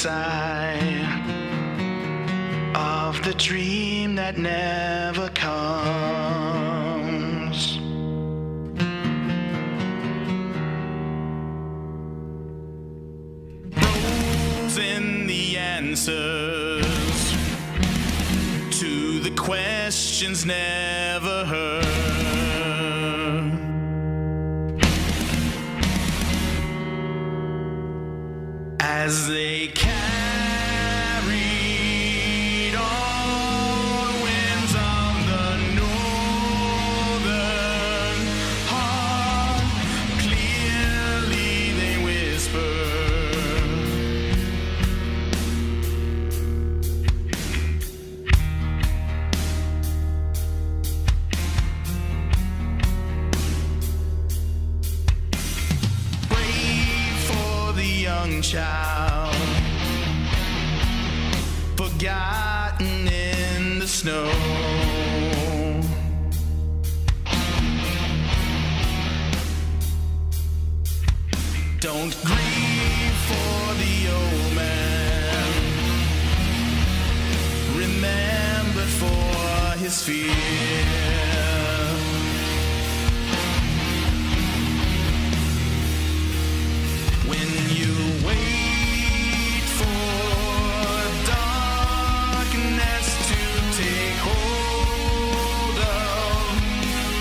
inside of the dream that never comes. Roles in the answers to the questions never heard. As they carried on winds of the northern heart, clearly they whisper. Brave for the young child, forgotten in the snow. Don't grieve for the old man, remembered for his fear. When you wait for darkness to take hold of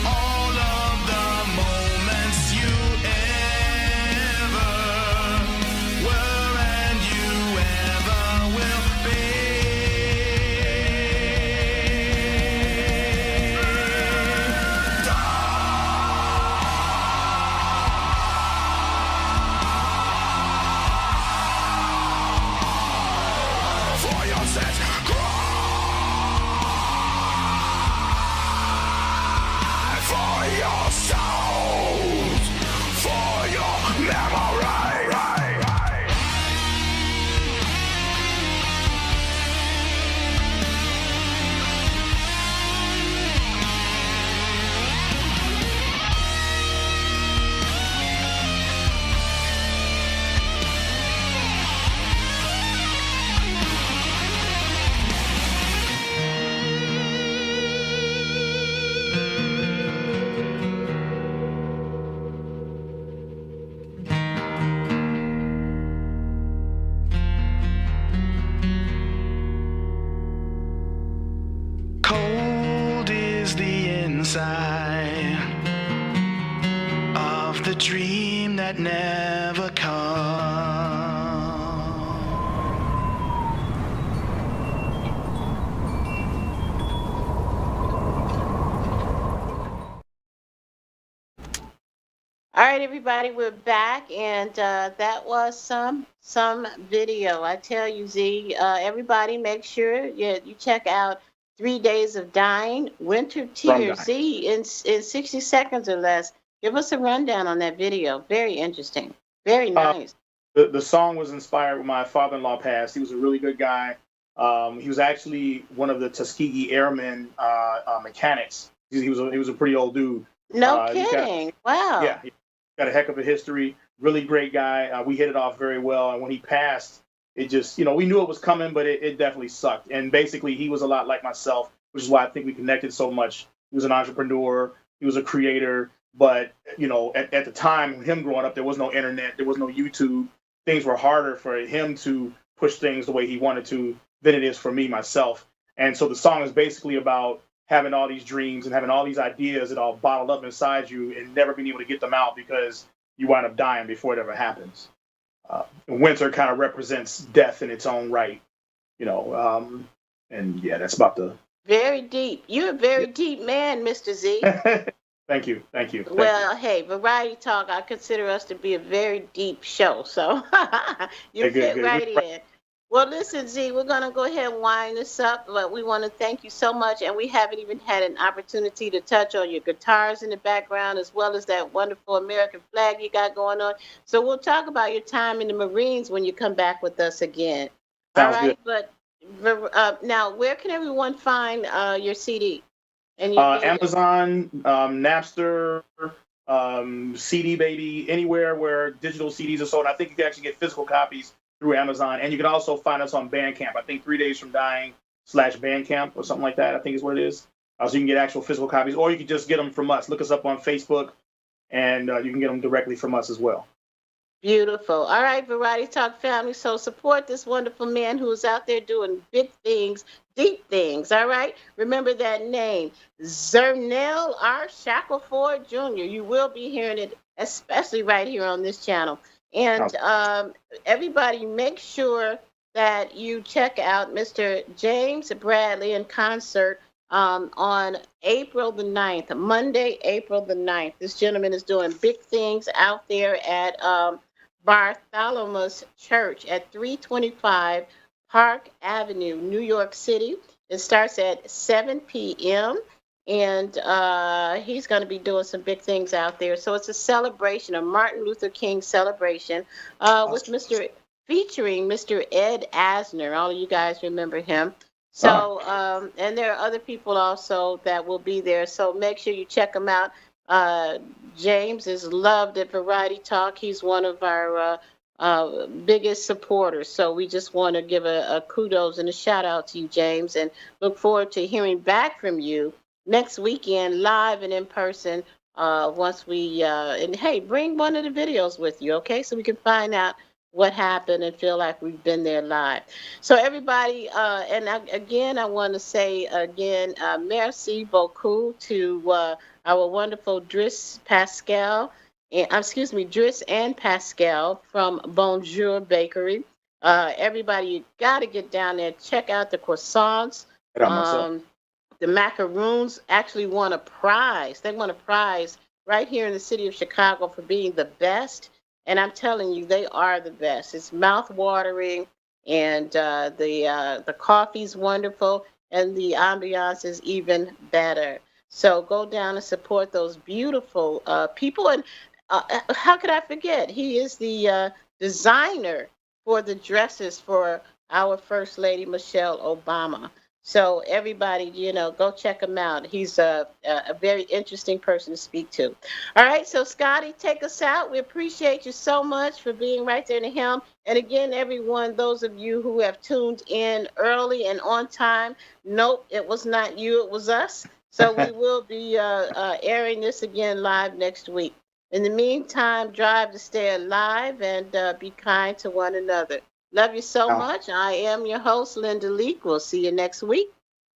all of the moments you ever were and you ever will be. For your sins, cry for your souls, for your memory. Cold is the inside of the dream that never comes. All right, everybody, we're back, and that was some video. I tell you, Z, everybody, make sure you check out 3 Days of Dying, Winter Tears, Z, in 60 seconds or less. Give us a rundown on that video. Very interesting. Very nice. The song was inspired when my father-in-law passed. He was a really good guy. He was actually one of the Tuskegee Airmen mechanics. He was a pretty old dude. No kidding. Wow. Yeah, he got a heck of a history. Really great guy. We hit it off very well. And when he passed, it just, we knew it was coming, but it definitely sucked. And basically, he was a lot like myself, which is why I think we connected so much. He was an entrepreneur. He was a creator. But, at the time, him growing up, there was no internet. There was no YouTube. Things were harder for him to push things the way he wanted to than it is for me, myself. And so the song is basically about having all these dreams and having all these ideas that all bottled up inside you and never being able to get them out because you wind up dying before it ever happens. Winter kind of represents death in its own right, and yeah, that's about the... Very deep. You're a very deep man, Mr. Z. Thank you. Well, hey, Variety Talk, I consider us to be a very deep show, so you fit right in. Well, listen, Z, we're going to go ahead and wind this up, but we want to thank you so much, and we haven't even had an opportunity to touch on your guitars in the background, as well as that wonderful American flag you got going on. So we'll talk about your time in the Marines when you come back with us again. Sounds all right, good. But now, where can everyone find your CD? And Amazon, Napster, CD Baby, anywhere where digital CDs are sold. I think you can actually get physical copies through Amazon. And you can also find us on Bandcamp. I think 3 Days from Dying /Bandcamp or something like that, I think is what it is. So you can get actual physical copies, or you can just get them from us. Look us up on Facebook, and you can get them directly from us as well. Beautiful. All right, Variety Talk family. So support this wonderful man who is out there doing big things, deep things. All right. Remember that name, Zernell R. Shackelford Jr. You will be hearing it, especially right here on this channel. And everybody, make sure that you check out Mr. James Bradley in concert on April the 9th, Monday, April the 9th. This gentleman is doing big things out there at Bartholomew's Church at 325 Park Avenue, New York City. It starts at 7 p.m. And he's going to be doing some big things out there. So it's a celebration, a Martin Luther King celebration with featuring Mr. Ed Asner. All of you guys remember him. So, and there are other people also that will be there. So make sure you check them out. James is loved at Variety Talk. He's one of our biggest supporters. So we just want to give a kudos and a shout out to you, James, and look forward to hearing back from you next weekend, live and in person. Once we and hey, bring one of the videos with you, okay? So we can find out what happened and feel like we've been there live. So everybody, again, I want to say again, merci beaucoup to our wonderful Driss and Pascal from Bonjour Bakery. Everybody, you got to get down there, check out the croissants. The macaroons actually won a prize. They won a prize right here in the city of Chicago for being the best. And I'm telling you, they are the best. It's mouth-watering, and the coffee's wonderful, and the ambiance is even better. So go down and support those beautiful people. And how could I forget? He is the designer for the dresses for our First Lady, Michelle Obama. So everybody, go check him out. He's a very interesting person to speak to. All right, so Scotty, take us out. We appreciate you so much for being right there in the helm. And again, everyone, those of you who have tuned in early and on time, nope, it was not you, it was us. So we will be airing this again live next week. In the meantime, drive to stay alive and be kind to one another. Love you so much. I am your host, Linda Leak. We'll see you next week.